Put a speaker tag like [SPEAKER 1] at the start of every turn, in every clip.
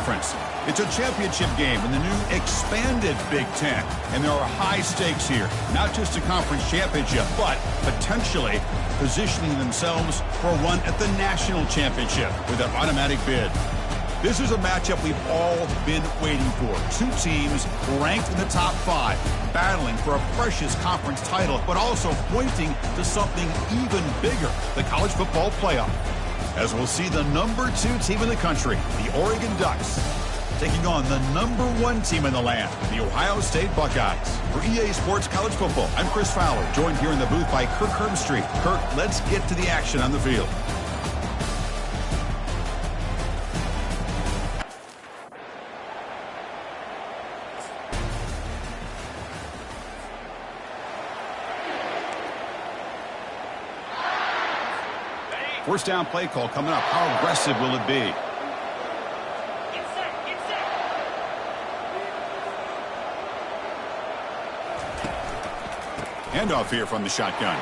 [SPEAKER 1] Conference. It's a championship game in the new expanded Big Ten, and there are high stakes here. Not just a conference championship, but potentially positioning themselves for a run at the national championship with an automatic bid. This is a matchup we've all been waiting for. Two teams ranked in the top 5, battling for a precious conference title, but also pointing to something even bigger, the college football playoff. As we'll see the number 2 team in the country, the Oregon Ducks, taking on the number 1 team in the land, the Ohio State Buckeyes. For EA Sports College Football, I'm Chris Fowler, joined here in the booth by Kirk Herbstreit. Kirk, let's get to the action on the field. First down play call coming up. How aggressive will it be?
[SPEAKER 2] Get set.
[SPEAKER 1] Handoff here from the shotgun.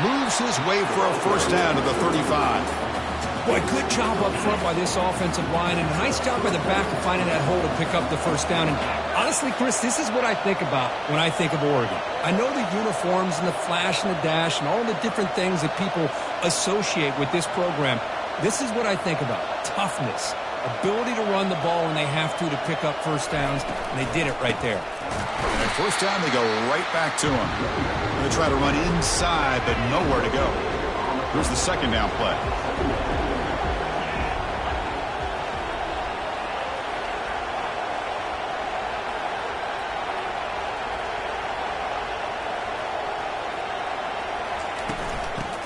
[SPEAKER 1] Moves his way for a first down to the 35.
[SPEAKER 3] Boy, good job up front by this offensive line, and a nice job by the back of finding that hole to pick up the first down. And honestly, Chris, this is what I think about when I think of Oregon. I know the uniforms and the flash and the dash and all the different things that people associate with this program. This is what I think about. Toughness, ability to run the ball when they have to pick up first downs, and they did it right there.
[SPEAKER 1] And at first down, they go right back to him. They're going to try to run inside, but nowhere to go. Here's the second down play.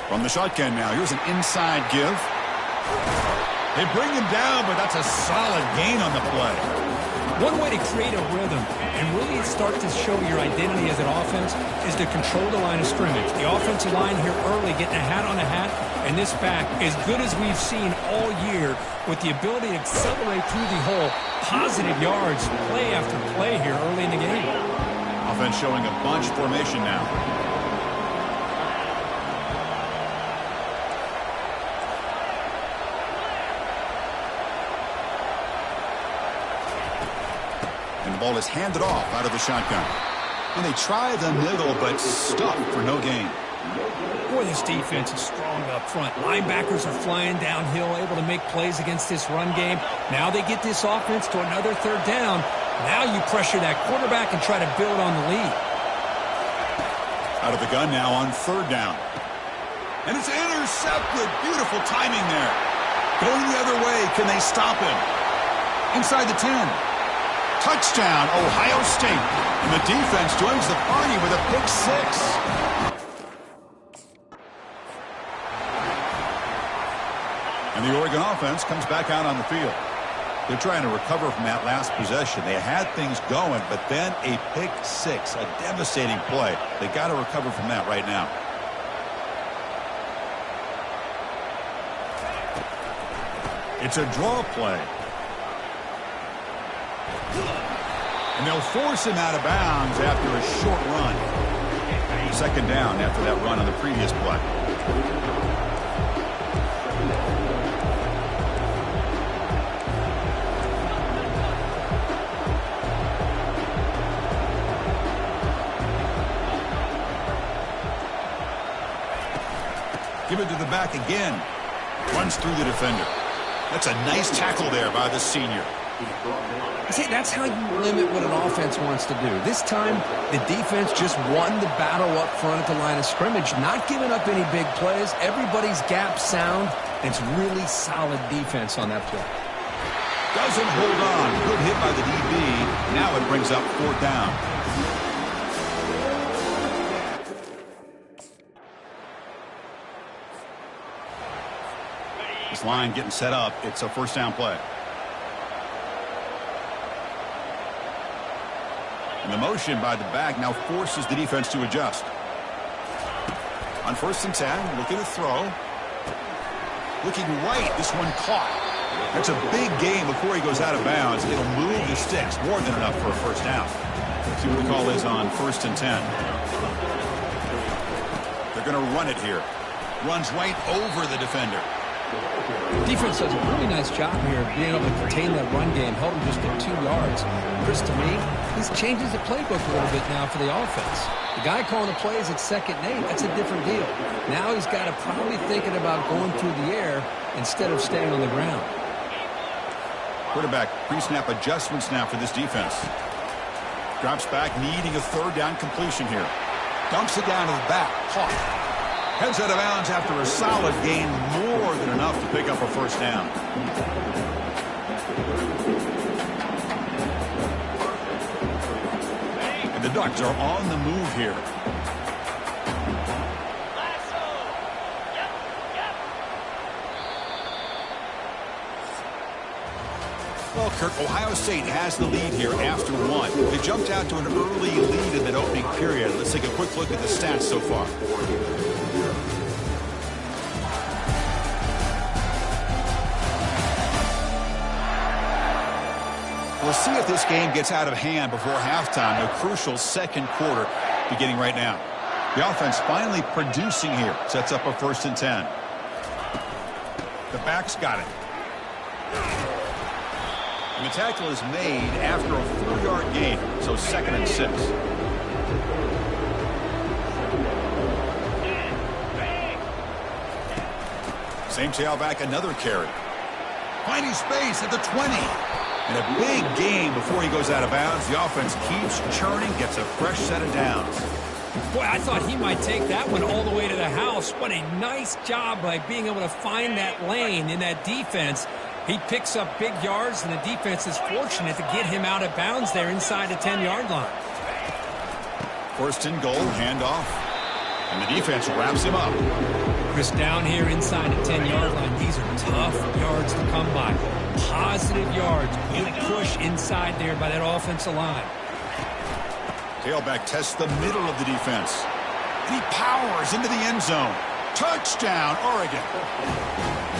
[SPEAKER 1] From the shotgun now, here's an inside give. They bring him down, but that's a solid gain on the play.
[SPEAKER 3] One way to create a rhythm and really start to show your identity as an offense is to control the line of scrimmage. The offensive line here early getting a hat on a hat, and this back, as good as we've seen all year, with the ability to accelerate through the hole, positive yards, play after play here early in the game.
[SPEAKER 1] Offense showing a bunch formation now. The ball is handed off out of the shotgun. And they try the middle, but stuck for no gain.
[SPEAKER 3] Boy, this defense is strong up front. Linebackers are flying downhill, able to make plays against this run game. Now they get this offense to another third down. Now you pressure that quarterback and try to build on the lead.
[SPEAKER 1] Out of the gun now on third down. And it's intercepted. Beautiful timing there. Going the other way. Can they stop him? Inside the 10. Touchdown, Ohio State. And the defense joins the party with a pick 6. And the Oregon offense comes back out on the field. They're trying to recover from that last possession. They had things going, but then a pick 6, a devastating play. They got to recover from that right now. It's a draw play. And they'll force him out of bounds after a short run. Second down after that run on the previous play. Give it to the back again. Runs through the defender. That's a nice tackle there by the senior.
[SPEAKER 3] See, that's how you limit what an offense wants to do. This time, the defense just won the battle up front at the line of scrimmage, not giving up any big plays. Everybody's gap sound. It's really solid defense on that play.
[SPEAKER 1] Doesn't hold on. Good hit by the DB. Now it brings up fourth down. This line getting set up. It's a first down play. And the motion by the back now forces the defense to adjust. On first and 10, looking to throw. Looking right, this one caught. That's a big gain before he goes out of bounds. It'll move the sticks, more than enough for a first down. Let's see what the call is on first and 10. They're going to run it here. Runs right over the defender.
[SPEAKER 3] Defense does a really nice job here of being able to contain that run game, held him just at 2 yards. Chris, to me, this changes the playbook a little bit now for the offense. The guy calling the plays at 2nd and 8, that's a different deal. Now he's got to probably thinking about going through the air instead of staying on the ground.
[SPEAKER 1] Quarterback pre-snap adjustments now for this defense. Drops back, needing a 3rd down completion here.
[SPEAKER 4] Dumps it down to the back. Caught. Heads out of bounds after a solid gain, more than enough to pick up a 1st down.
[SPEAKER 1] And the Ducks are on the move here.
[SPEAKER 4] Well, Kirk, Ohio State has the lead here after 1. They jumped out to an early lead in that opening period. Let's take a quick look at the stats so far. We'll see if this game gets out of hand before halftime. A crucial 2nd quarter beginning right now.
[SPEAKER 1] The offense finally producing here. Sets up a 1st and 10. The back's got it. And the tackle is made after a 4-yard gain, so 2nd and 6. Same tailback, another carry. Finding space at the 20. And a big gain before he goes out of bounds. The offense keeps churning, gets a fresh set of downs.
[SPEAKER 3] Boy, I thought he might take that one all the way to the house. What a nice job by being able to find that lane in that defense. He picks up big yards, and the defense is fortunate to get him out of bounds there inside the 10-yard line.
[SPEAKER 1] 1st and goal, handoff. And the defense wraps him up.
[SPEAKER 3] Chris, down here inside the 10-yard line, these are tough yards to come by. Positive yards, good push inside there by that offensive line.
[SPEAKER 1] Tailback tests the middle of the defense. And he powers into the end zone. Touchdown, Oregon.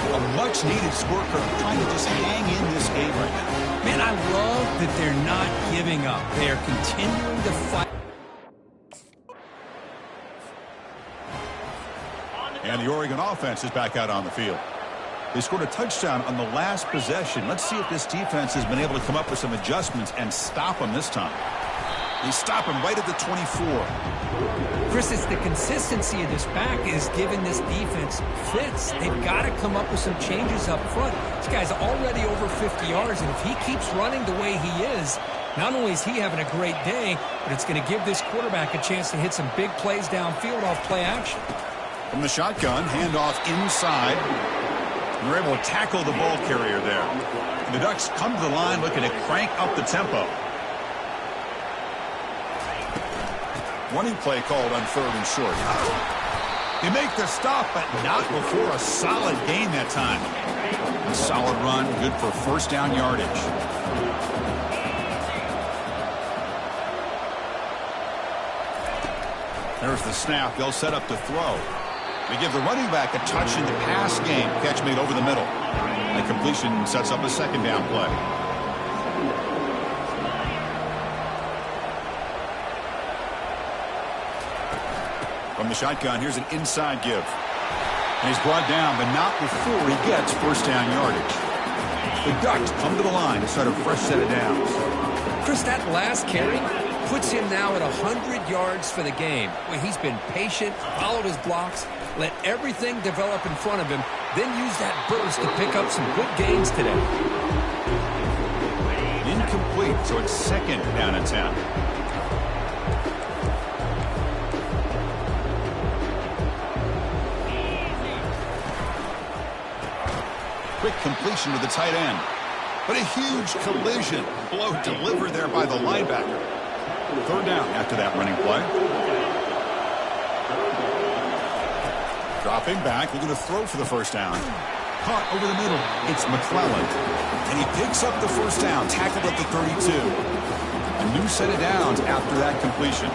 [SPEAKER 1] A much-needed score, trying to just hang in this game right now.
[SPEAKER 3] Man, I love that they're not giving up. They are continuing to fight.
[SPEAKER 1] And the Oregon offense is back out on the field. They scored a touchdown on the last possession. Let's see if this defense has been able to come up with some adjustments and stop them this time. They stop him right at the 24.
[SPEAKER 3] Chris, it's the consistency of this back is giving this defense fits. They've got to come up with some changes up front. This guy's already over 50 yards, and if he keeps running the way he is, not only is he having a great day, but it's going to give this quarterback a chance to hit some big plays downfield off play action.
[SPEAKER 1] From the shotgun, handoff inside. And they're able to tackle the ball carrier there. And the Ducks come to the line looking to crank up the tempo. Running play called on 3rd and short. They make the stop, but not before a solid gain that time. A solid run, good for 1st down yardage. There's the snap. They'll set up to throw. They give the running back a touch in the pass game. Catch made over the middle. The completion sets up a 2nd down play. From the shotgun, here's an inside give. And he's brought down, but not before he gets 1st down yardage. The Ducks come to the line to start a fresh set of downs.
[SPEAKER 3] Chris, that last carry puts him now at 100 yards for the game, where he's been patient, followed his blocks, let everything develop in front of him, then use that burst to pick up some good gains today.
[SPEAKER 1] Incomplete, so it's 2nd down and 10. Quick completion to the tight end. But a huge collision. Blow delivered there by the linebacker. 3rd down after that running play. Dropping back, looking to throw for the 1st down. Caught over the middle. It's McClellan. And he picks up the 1st down, tackled at the 32. A new set of downs after that completion.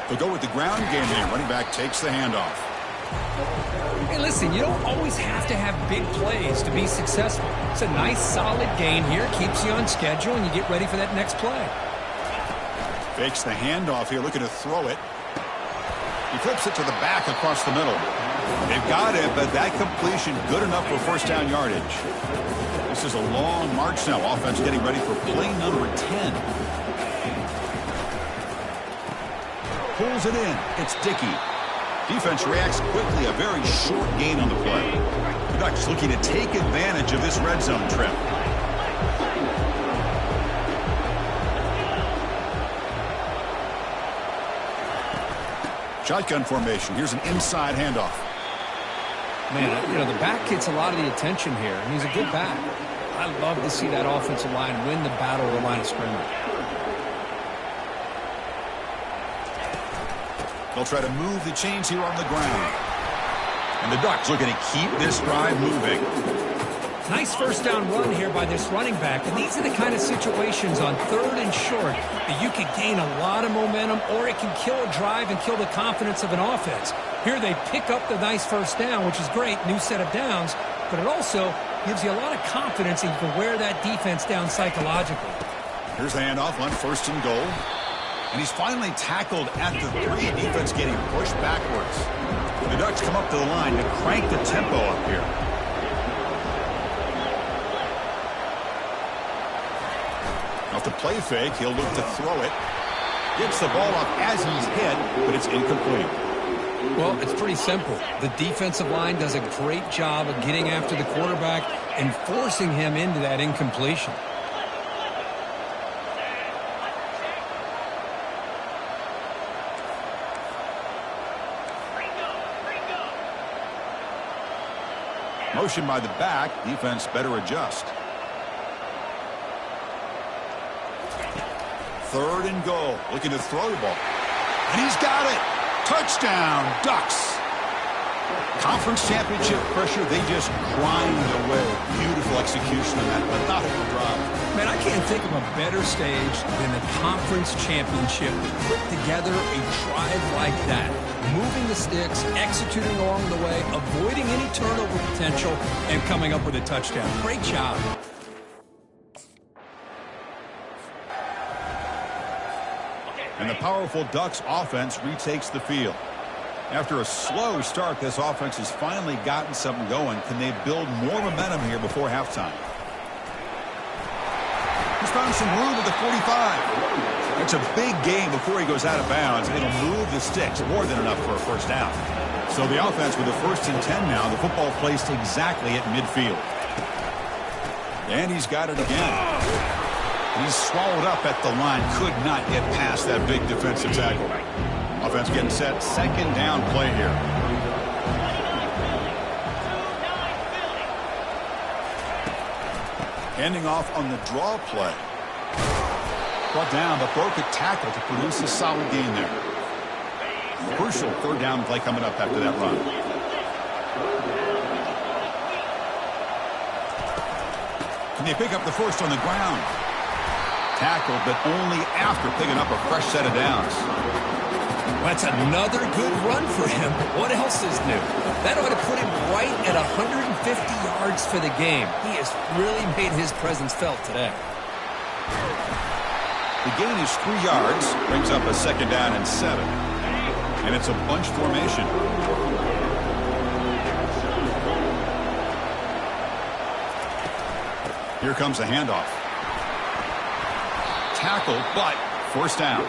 [SPEAKER 1] They'll go with the ground game here. Running back takes the handoff.
[SPEAKER 3] Hey, listen, you don't always have to have big plays to be successful. It's a nice, solid gain here. Keeps you on schedule, and you get ready for that next play.
[SPEAKER 1] Fakes the handoff here, looking to throw it. He flips it to the back across the middle. They've got it, but that completion good enough for first down yardage. This is a long march now. Offense getting ready for play number 10. Pulls it in. It's Dickey. Defense reacts quickly. A very short gain on the play. The Ducks looking to take advantage of this red zone trip. Shotgun formation. Here's an inside handoff.
[SPEAKER 3] Man, you know, the back gets a lot of the attention here, and he's a good back. I love to see that offensive line win the battle of the line of scrimmage.
[SPEAKER 1] They'll try to move the chains here on the ground. And the Ducks looking to keep this drive moving.
[SPEAKER 3] Nice first down run here by this running back. And these are the kind of situations on 3rd and short that you could gain a lot of momentum, or it can kill a drive and kill the confidence of an offense. Here they pick up the nice first down, which is great, new set of downs, but it also gives you a lot of confidence that you can wear that defense down psychologically.
[SPEAKER 1] Here's the handoff on 1st and goal. And he's finally tackled at the 3. Defense getting pushed backwards. The Ducks come up to the line to crank the tempo up here. Off the play fake, he'll look to throw it. Gets the ball up as he's hit, but it's incomplete.
[SPEAKER 3] Well, it's pretty simple. The defensive line does a great job of getting after the quarterback and forcing him into that incompletion.
[SPEAKER 1] Motion by the back. Defense better adjust. 3rd and goal. Looking to throw the ball. And he's got it. Touchdown, Ducks. Conference championship pressure, they just grind away. Beautiful execution on that methodical drive.
[SPEAKER 3] Man, I can't think of a better stage than the conference championship to put together a drive like that. Moving the sticks, executing along the way, avoiding any turnover potential, and coming up with a touchdown. Great job.
[SPEAKER 1] And the powerful Ducks offense retakes the field. After a slow start, this offense has finally gotten something going. Can they build more momentum here before halftime? He's found some room at the 45. It's a big game before he goes out of bounds, and it'll move the sticks more than enough for a first down. So the offense with the 1st and 10 now, the football placed exactly at midfield. And he's got it again. He's swallowed up at the line, could not get past that big defensive tackle. Offense getting set, 2nd down play here. Handing off on the draw play. Brought down, but broke a tackle to produce a solid gain there. Crucial 3rd down play coming up after that run. Can they pick up the 1st on the ground? Tackled, but only after picking up a fresh set of downs.
[SPEAKER 3] That's another good run for him. What else is new? That ought to put him right at 150 yards for the game. He has really made his presence felt today.
[SPEAKER 1] The gain is 3 yards, brings up a 2nd down and 7. And it's a bunch formation. Here comes a handoff. Tackle, but 1st down.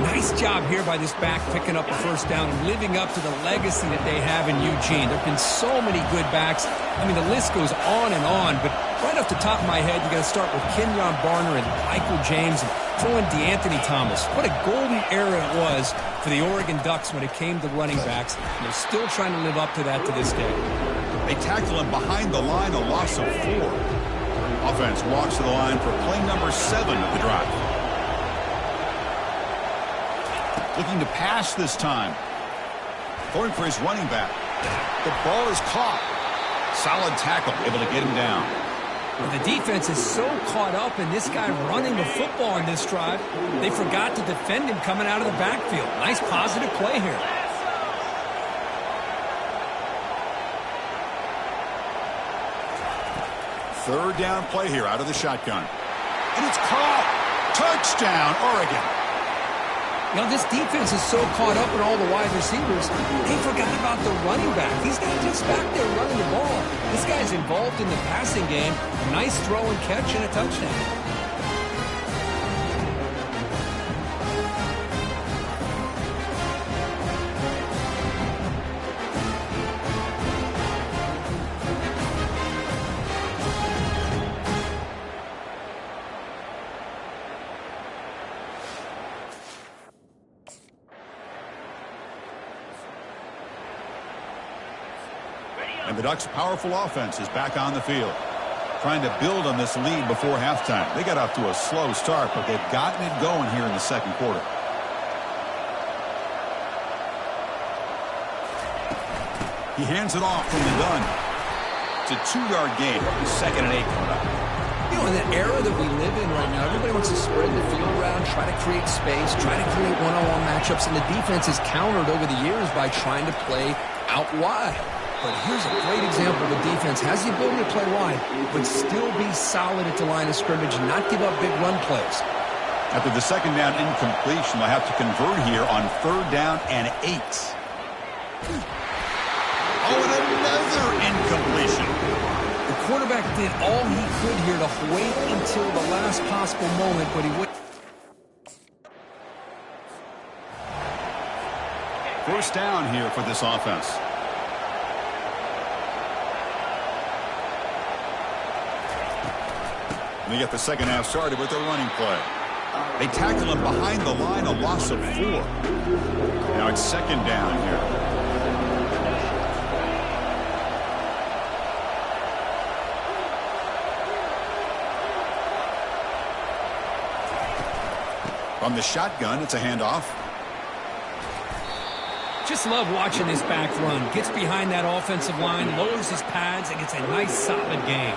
[SPEAKER 3] Nice job here by this back picking up a 1st down and living up to the legacy that they have in Eugene. There have been so many good backs. I mean, the list goes on and on, but right off the top of my head, you got to start with Kenyon Barner and Michael James and throw in DeAnthony Thomas. What a golden era it was for the Oregon Ducks when it came to running backs. And they're still trying to live up to that to this day.
[SPEAKER 1] They tackle him behind the line, a loss of 4. Offense walks to the line for play number 7 of the drive. Looking to pass this time. Going for his running back. The ball is caught. Solid tackle, able to get him down.
[SPEAKER 3] Well, the defense is so caught up in this guy running the football in this drive, they forgot to defend him coming out of the backfield. Nice positive play here.
[SPEAKER 4] Third down play here out of the shotgun. And it's caught. Touchdown, Oregon.
[SPEAKER 3] Now, this defense is so caught up in all the wide receivers, they forgot about the running back. He's not just back there running the ball. This guy's involved in the passing game. A nice throw and catch and a touchdown.
[SPEAKER 1] And the Ducks' powerful offense is back on the field, trying to build on this lead before halftime. They got off to a slow start, but they've gotten it going here in the second quarter. He hands it off from the gun. It's a 2-yard gain. 2nd and 8 coming up.
[SPEAKER 3] You know, in the era that we live in right now, everybody wants to spread the field around, try to create space, try to create one-on-one matchups, and the defense is countered over the years by trying to play out wide. But here's a great example of a defense has the ability to play wide, but still be solid at the line of scrimmage and not give up big run plays.
[SPEAKER 1] After the second down incompletion, they'll have to convert here on 3rd down and 8. Oh, and another incompletion.
[SPEAKER 3] The quarterback did all he could here to wait until the last possible moment, but he waited.
[SPEAKER 1] First down here for this offense. They get the second half started with their running play. They tackle him behind the line, a loss of 4. Now it's 2nd down here. From the shotgun, it's a handoff.
[SPEAKER 3] Just love watching this back run. Gets behind that offensive line, lowers his pads, and gets a nice solid gain.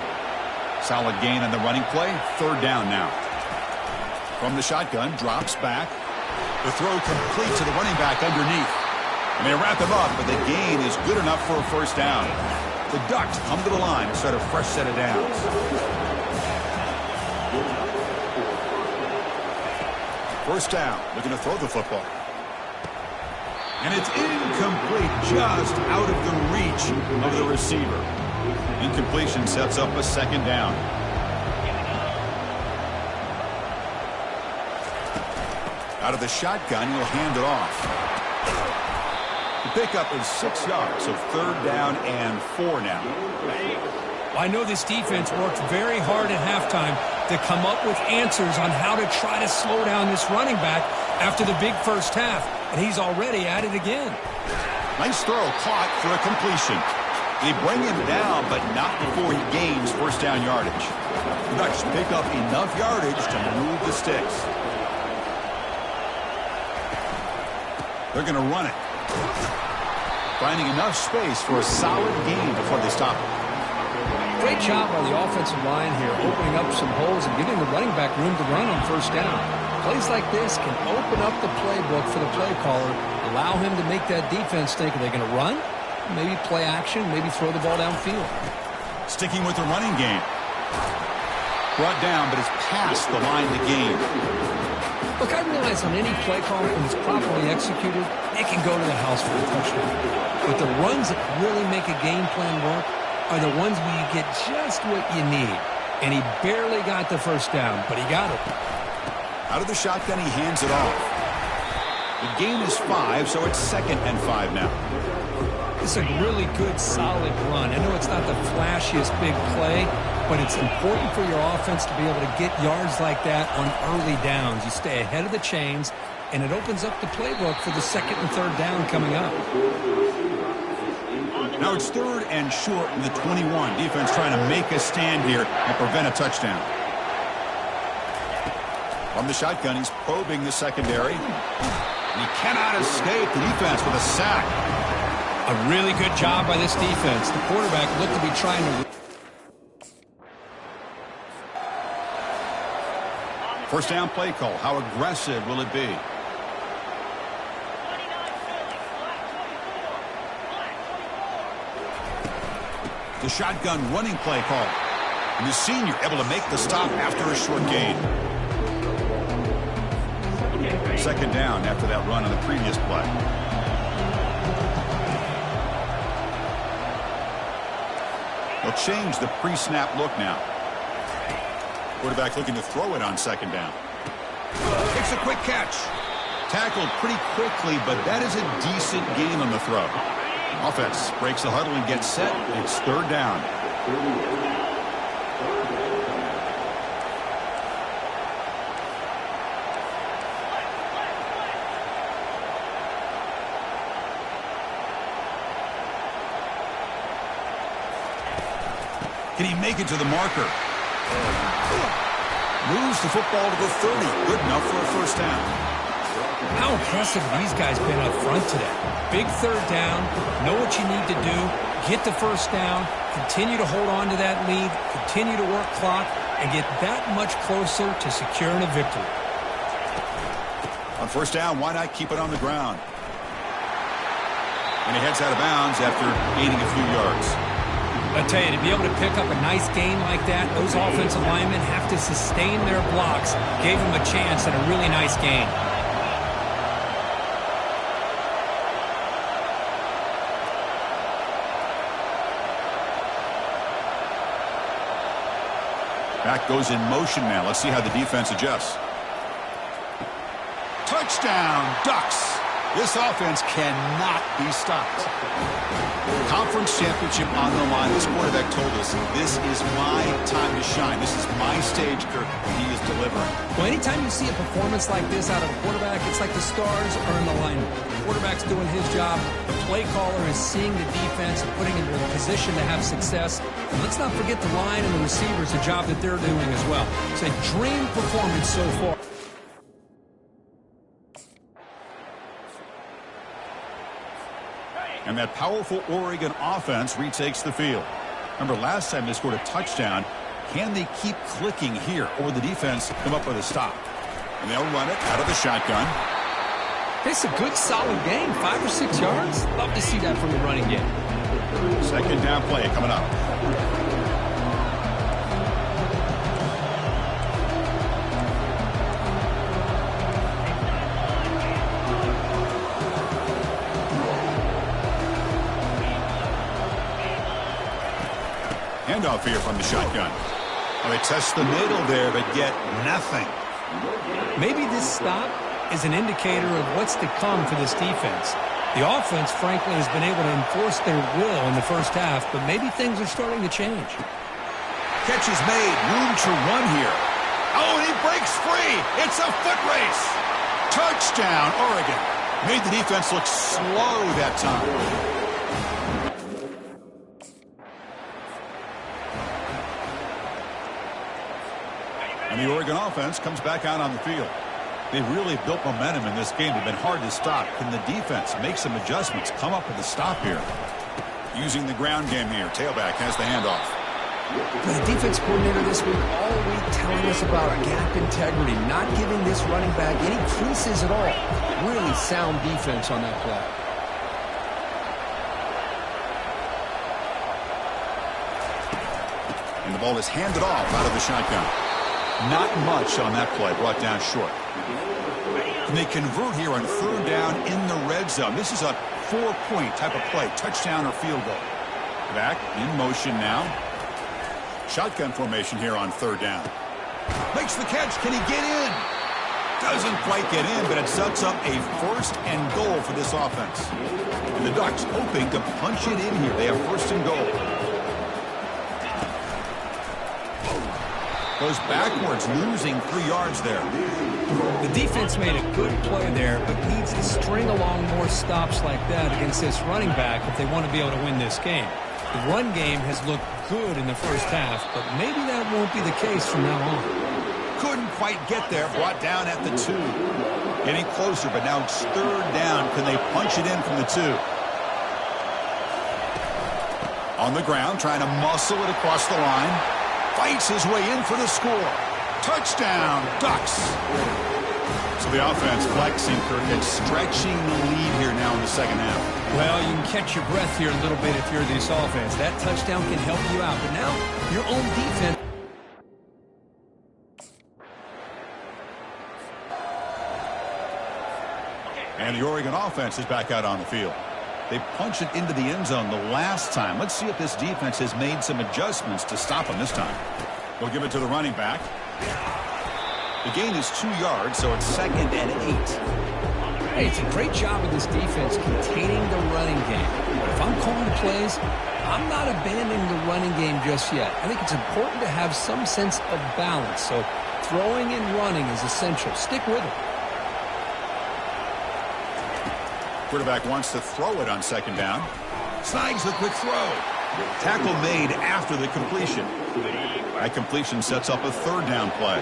[SPEAKER 1] Solid gain on the running play. 3rd down now. From the shotgun, drops back. The throw complete to the running back underneath. And they wrap him up, but the gain is good enough for a first down. The Ducks come to the line and start a fresh set of downs. First down, looking to throw the football. And it's incomplete, just out of the reach of the receiver. Incompletion sets up a 2nd down. Out of the shotgun, he'll hand it off. The pickup is 6 yards, so 3rd down and 4 now.
[SPEAKER 3] I know this defense worked very hard at halftime to come up with answers on how to try to slow down this running back after the big first half, and he's already at it again.
[SPEAKER 1] Nice throw, caught for a completion. They bring him down, but not before he gains first down yardage. The Ducks pick up enough yardage to move the sticks. They're going to run it. Finding enough space for a solid gain before they stop it.
[SPEAKER 3] Great job by the offensive line here, opening up some holes and giving the running back room to run on first down. Plays like this can open up the playbook for the play caller, allow him to make that defense think, are they going to run? Maybe play action, maybe throw the ball downfield.
[SPEAKER 1] Sticking with the running game. Brought down, but it's past the line to gain.
[SPEAKER 3] Look, I realize on any play call, when it's properly executed, it can go to the house for a touchdown. But the runs that really make a game plan work are the ones where you get just what you need. And he barely got the first down, but he got it.
[SPEAKER 1] Out of the shotgun, he hands it off. The gain is 5, so it's 2nd and 5 now.
[SPEAKER 3] It's a really good, solid run. I know it's not the flashiest big play, but it's important for your offense to be able to get yards like that on early downs. You stay ahead of the chains, and it opens up the playbook for the 2nd and 3rd down coming up.
[SPEAKER 1] Now it's 3rd and short in the 21. Defense trying to make a stand here and prevent a touchdown. From the shotgun, he's probing the secondary. And he cannot escape the defense with a sack.
[SPEAKER 3] A really good job by this defense. The quarterback looked to be trying to...
[SPEAKER 1] First down play call. How aggressive will it be? The shotgun running play call. And the senior able to make the stop after a short gain. Second down after that run on the previous play. They'll change the pre-snap look now. Quarterback looking to throw it on second down. It's a quick catch. Tackled pretty quickly, but that is a decent gain on the throw. Offense breaks the huddle and gets set. It's third down. Can he make it to the marker? Moves the football to the 30. Good enough for a first down.
[SPEAKER 3] How impressive have these guys been up front today? Big third down, know what you need to do, get the first down, continue to hold on to that lead, continue to work clock, and get that much closer to securing a victory.
[SPEAKER 1] On first down, why not keep it on the ground? And he heads out of bounds after gaining a few yards.
[SPEAKER 3] I tell you, to be able to pick up a nice gain like that, those offensive linemen have to sustain their blocks. Gave him a chance at a really nice gain.
[SPEAKER 1] Back goes in motion now. Let's see how the defense adjusts. Touchdown, Ducks. This offense cannot be stopped. Conference championship on the line. This quarterback told us, this is my time to shine. This is my stage, Kirk. He is delivering.
[SPEAKER 3] Well, anytime you see a performance like this out of a quarterback, it's like the stars are in alignment. The quarterback's doing his job. The play caller is seeing the defense and putting it in a position to have success. And let's not forget the line and the receivers, the job that they're doing as well. It's a dream performance so far.
[SPEAKER 1] And that powerful Oregon offense retakes the field. Remember, last time they scored a touchdown. Can they keep clicking here, or the defense come up with a stop? And they'll run it out of the shotgun.
[SPEAKER 3] It's a good, solid game. 5 or 6 yards. Love to see that from the running game.
[SPEAKER 1] Second down play coming up. Handoff here from the shotgun. Well, they test the middle there, but get nothing.
[SPEAKER 3] Maybe this stop is an indicator of what's to come for this defense. The offense, frankly, has been able to enforce their will in the first half, but maybe things are starting to change.
[SPEAKER 1] Catch is made. Room to run here. Oh, and he breaks free. It's a foot race. Touchdown, Oregon. Made the defense look slow that time. And the Oregon offense comes back out on the field. They've really built momentum in this game. They've been hard to stop. Can the defense make some adjustments, come up with a stop here? Using the ground game here. Tailback has the handoff.
[SPEAKER 3] The defense coordinator this week all week telling us about gap integrity, not giving this running back any creases at all. Really sound defense on that play.
[SPEAKER 1] And the ball is handed off out of the shotgun. Not much on that play, brought down short. And they convert here on third down in the red zone. This is a 4-point type of play, touchdown or field goal. Back in motion now. Shotgun formation here on third down. Makes the catch. Can he get in? Doesn't quite get in, but it sets up a first and goal for this offense. And the Ducks hoping to punch it in here. They have first and goal. Goes backwards, losing 3 yards there.
[SPEAKER 3] The defense made a good play there, but needs to string along more stops like that against this running back if they want to be able to win this game. The run game has looked good in the first half, but maybe that won't be the case from now on.
[SPEAKER 1] Couldn't quite get there, brought down at the 2. Getting closer, but now it's third down. Can they punch it in from the 2? On the ground, trying to muscle it across the line. Fights his way in for the score. Touchdown, Ducks. So the offense flexing, Kirk, and stretching the lead here now in the second half.
[SPEAKER 3] Well, you can catch your breath here a little bit if you're this offense. That touchdown can help you out. But now, your own defense
[SPEAKER 1] And the Oregon offense is back out on the field. They punched it into the end zone the last time. Let's see if this defense has made some adjustments to stop them this time. They'll give it to the running back. The gain is 2 yards, so it's 2nd and 8.
[SPEAKER 3] Hey, it's a great job of this defense containing the running game. But if I'm calling plays, I'm not abandoning the running game just yet. I think it's important to have some sense of balance. So throwing and running is essential. Stick with it.
[SPEAKER 1] Quarterback wants to throw it on 2nd down. Snags the quick throw. Tackle made after the completion. That completion sets up a 3rd down play.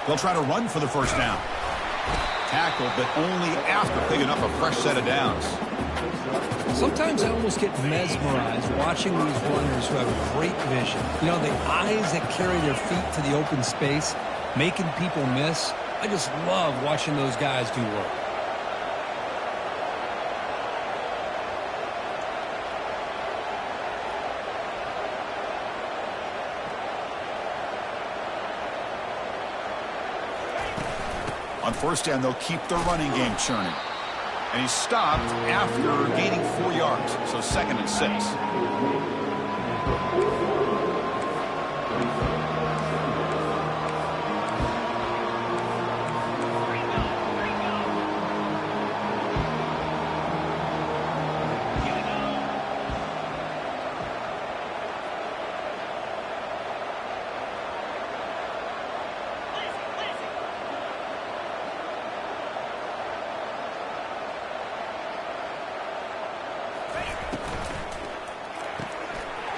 [SPEAKER 1] They'll try to run for the 1st down. Tackled, but only after picking up a fresh set of downs.
[SPEAKER 3] Sometimes I almost get mesmerized watching these runners who have great vision. You know, the eyes that carry their feet to the open space, making people miss. I just love watching those guys do work.
[SPEAKER 1] On 1st down, they'll keep the running game churning. And he's stopped after gaining 4 yards, so 2nd and 6.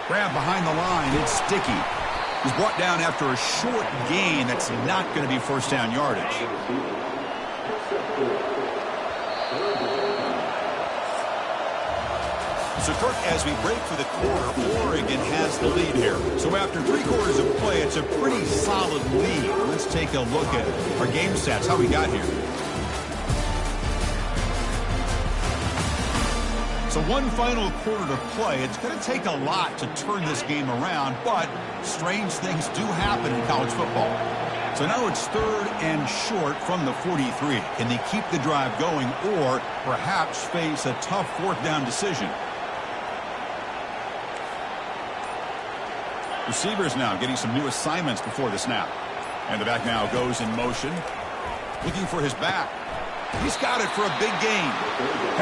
[SPEAKER 1] Grab behind the line. It's Sticky. He's brought down after a short gain that's not going to be 1st down yardage. So, Kirk, as we break for the quarter, Oregon has the lead here. So after 3 quarters of play, it's a pretty solid lead. Let's take a look at our game stats, how we got here. So 1 final quarter to play. It's going to take a lot to turn this game around, but strange things do happen in college football. So now it's 3rd and short from the 43. Can they keep the drive going or perhaps face a tough 4th down decision? Receivers now getting some new assignments before the snap. And the back now goes in motion, looking for his back. He's got it for a big gain.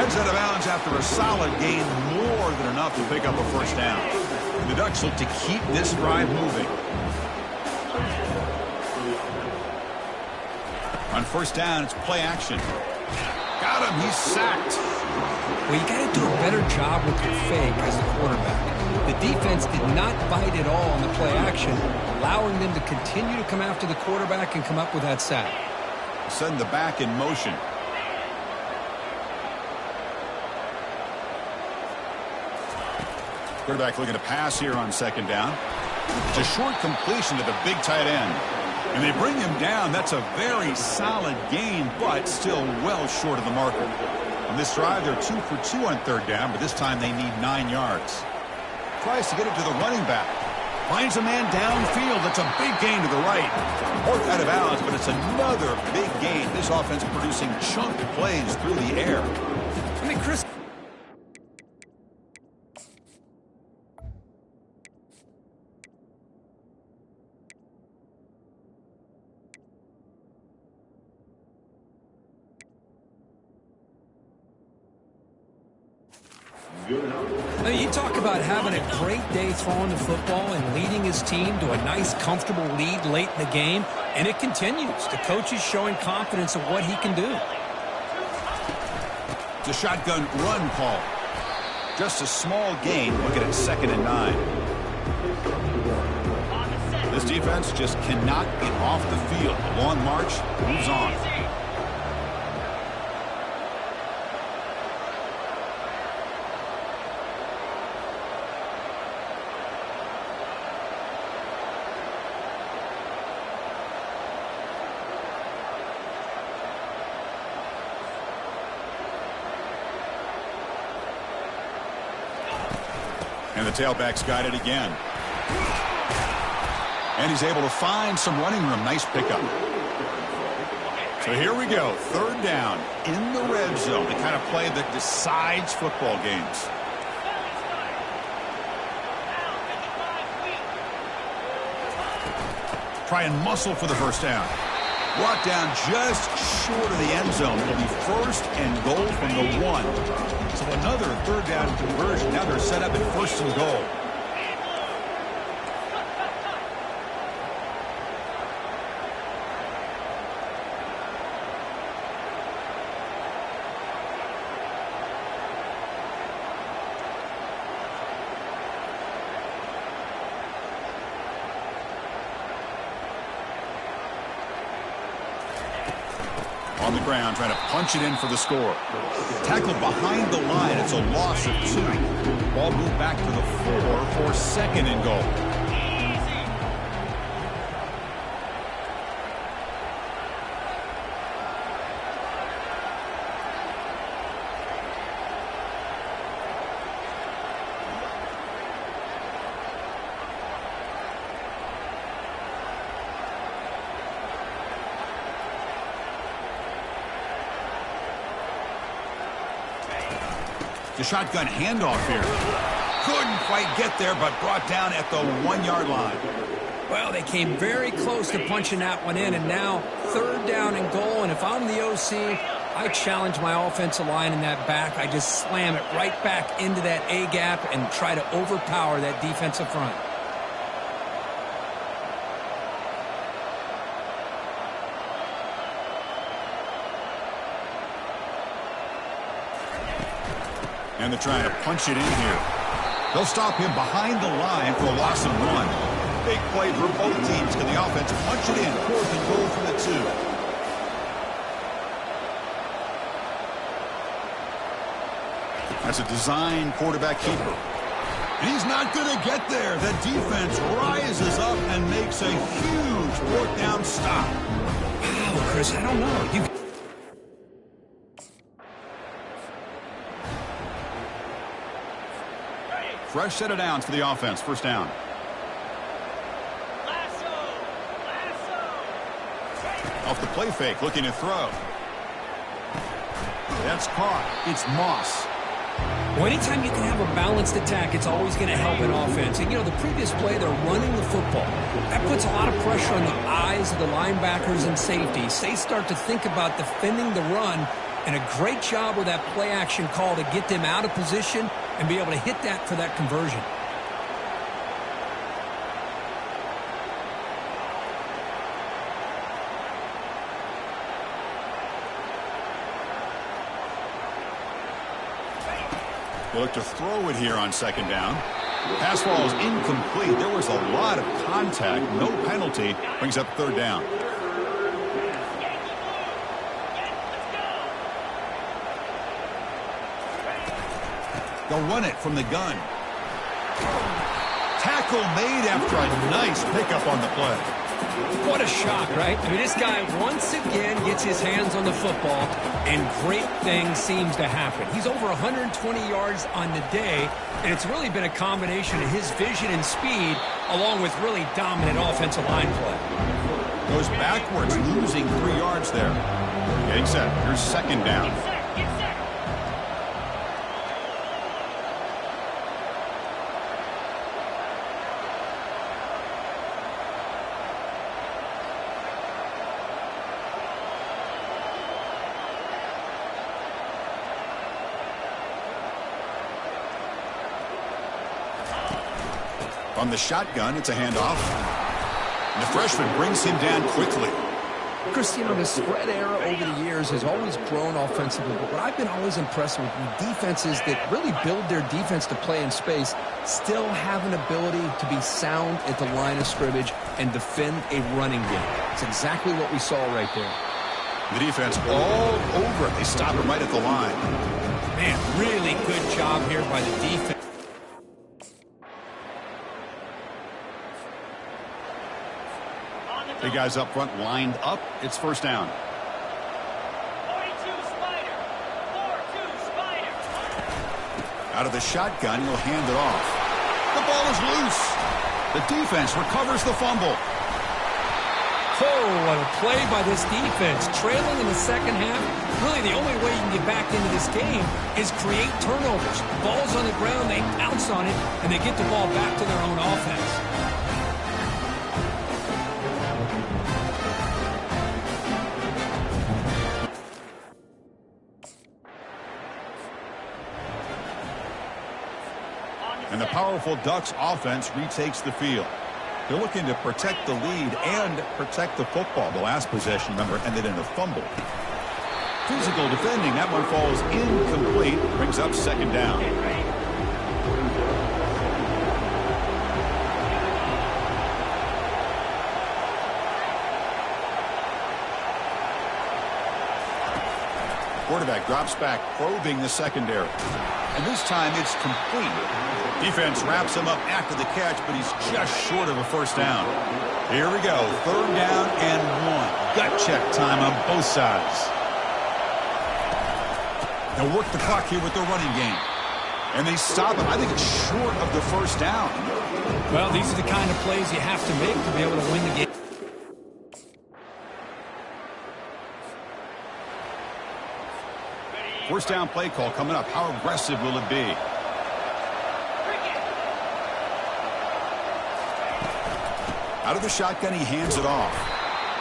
[SPEAKER 1] Heads out of bounds after a solid gain, more than enough to pick up a 1st down. The Ducks look to keep this drive moving. On 1st down, it's play action. Got him. He's sacked.
[SPEAKER 3] Well, you got to do a better job with your fake as a quarterback. The defense did not bite at all on the play action, allowing them to continue to come after the quarterback and come up with that sack.
[SPEAKER 1] Send the back in motion. Quarterback looking to pass here on 2nd down. It's a short completion to the big tight end. And they bring him down. That's a very solid gain, but still well short of the marker. On this drive, they're 2 for 2 on 3rd down, but this time they need 9 yards. Tries to get it to the running back. Finds a man downfield. That's a big gain to the right. 4th out of bounds, but it's another big gain. This offense producing chunk plays through the air.
[SPEAKER 3] I mean, Chris, I mean, you talk about having a great day throwing the football and leading his team to a nice, comfortable lead late in the game, and it continues. The coach is showing confidence of what he can do.
[SPEAKER 1] It's a shotgun run call. Just a small gain. Looking at 2nd and 9. This defense just cannot get off the field. A long march moves on. And the tailback's got it again. And he's able to find some running room. Nice pickup. So here we go. Third down in the red zone. The kind of play that decides football games. Try and muscle for the first down. Brought down just short of the end zone. It'll be first and goal from the 1. So another third down conversion. Now they're set up at first and goal. On the ground, trying to punch it in for the score. Tackled behind the line. It's a loss of 2. Ball moved back to the 4 for second and goal. The shotgun handoff here. Couldn't quite get there, but brought down at the 1-yard line.
[SPEAKER 3] Well, they came very close to punching that one in, and now third down and goal. And if I'm the OC, I challenge my offensive line in that back. I just slam it right back into that A-gap and try to overpower that defensive front.
[SPEAKER 1] And they're trying to punch it in here. They'll stop him behind the line for a loss of 1. Big play for both teams. Can the offense punch it in? Fourth and goal from the 2. That's a design quarterback keeper. And he's not going to get there. The defense rises up and makes a huge fourth down stop.
[SPEAKER 3] Wow, Chris, I don't know.
[SPEAKER 1] Fresh set of downs for the offense. First down. Off the play fake, looking to throw. That's caught. It's Moss.
[SPEAKER 3] Well, anytime you can have a balanced attack, it's always going to help an offense. And, you know, the previous play, they're running the football. That puts a lot of pressure on the eyes of the linebackers and safeties. They start to think about defending the run, and a great job with that play action call to get them out of position and be able to hit that for that conversion.
[SPEAKER 1] They look to throw it here on second down. Pass ball is incomplete. There was a lot of contact. No penalty. Brings up third down. They'll run it from the gun. Tackle made after a nice pickup on the play.
[SPEAKER 3] What a shock, right? I mean, this guy once again gets his hands on the football, and great things seems to happen. He's over 120 yards on the day, and it's really been a combination of his vision and speed, along with really dominant offensive line play.
[SPEAKER 1] Goes backwards, losing 3 yards there. Getting set. Here's second down. On the shotgun, it's a handoff. And the freshman brings him down quickly.
[SPEAKER 3] Chris, you know, the spread era over the years has always grown offensively, but what I've been always impressed with defenses that really build their defense to play in space still have an ability to be sound at the line of scrimmage and defend a running game. It's exactly what we saw right there.
[SPEAKER 1] The defense all over it. They stop it right at the line.
[SPEAKER 3] Man, really good job here by the defense.
[SPEAKER 1] The guys up front lined up. It's first down.
[SPEAKER 2] 42 Spider. 4-2 Spider.
[SPEAKER 1] Out of the shotgun, he'll hand it off. The ball is loose. The defense recovers the fumble.
[SPEAKER 3] Oh, what a play by this defense. Trailing in the second half, really the only way you can get back into this game is create turnovers. Ball's on the ground, they pounce on it, and they get the ball back to their own offense.
[SPEAKER 1] And the powerful Ducks offense retakes the field. They're looking to protect the lead and protect the football. The last possession, remember, ended in a fumble. Physical defending. That one falls incomplete. Brings up second down. Quarterback drops back, probing the secondary. And this time it's complete. Defense wraps him up after the catch, but he's just short of a first down. Here we go. Third down and 1. Gut check time on both sides. They'll work the clock here with their running game. And they stop him. I think it's short of the first down.
[SPEAKER 3] Well, these are the kind of plays you have to make to be able to win the game.
[SPEAKER 1] First down play call coming up. How aggressive will it be? Out of the shotgun, he hands it off.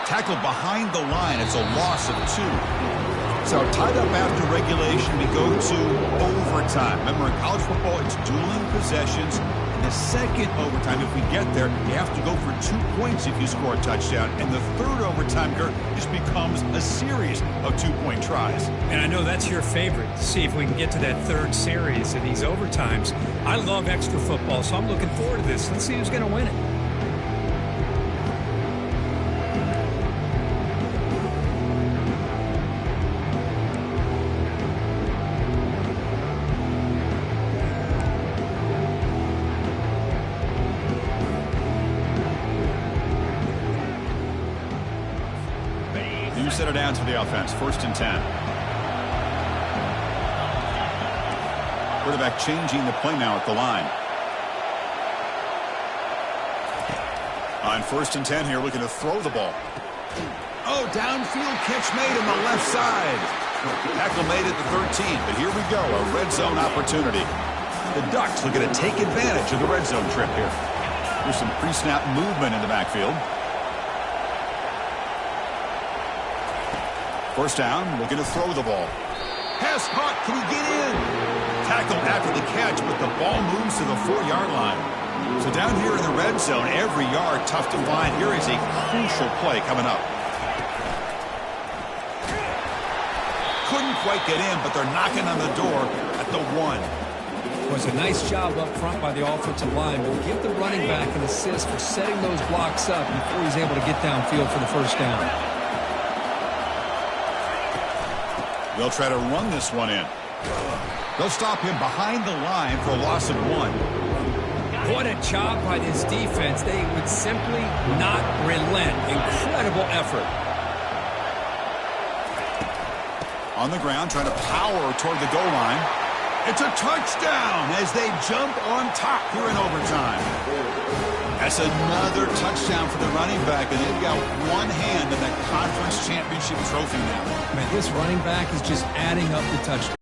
[SPEAKER 1] Tackled behind the line. It's a loss of 2. So tied up after regulation, we go to overtime. Remember, in college football, it's dueling possessions. In the second overtime, if we get there, you have to go for 2 points if you score a touchdown. And the third overtime, Kurt, just becomes a series of 2-point tries.
[SPEAKER 3] And I know that's your favorite, to see if we can get to that third series in these overtimes. I love extra football, so I'm looking forward to this. Let's see who's going to win it.
[SPEAKER 1] Set it down to the offense. 1st and 10. Quarterback changing the play now at the line. On 1st and 10 here, looking to throw the ball. Oh, downfield catch made on the left side. Tackle made at the 13, but here we go, a red zone opportunity. The Ducks looking to take advantage of the red zone trip here. There's some pre-snap movement in the backfield. First down, looking to throw the ball. Pass caught, can he get in? Tackled after the catch, but the ball moves to the 4-yard line. So down here in the red zone, every yard tough to find. Here is a crucial play coming up. Couldn't quite get in, but they're knocking on the door at the 1.
[SPEAKER 3] It was a nice job up front by the offensive line, but give the running back an assist for setting those blocks up before he's able to get downfield for the first down.
[SPEAKER 1] They'll try to run this one in. They'll stop him behind the line for a loss of 1.
[SPEAKER 3] What a job by this defense. They would simply not relent. Incredible effort.
[SPEAKER 1] On the ground, trying to power toward the goal line. It's a touchdown as they jump on top here in overtime. That's another touchdown for the running back, and they've got one hand in that conference championship trophy now.
[SPEAKER 3] Man, this running back is just adding up the touchdowns.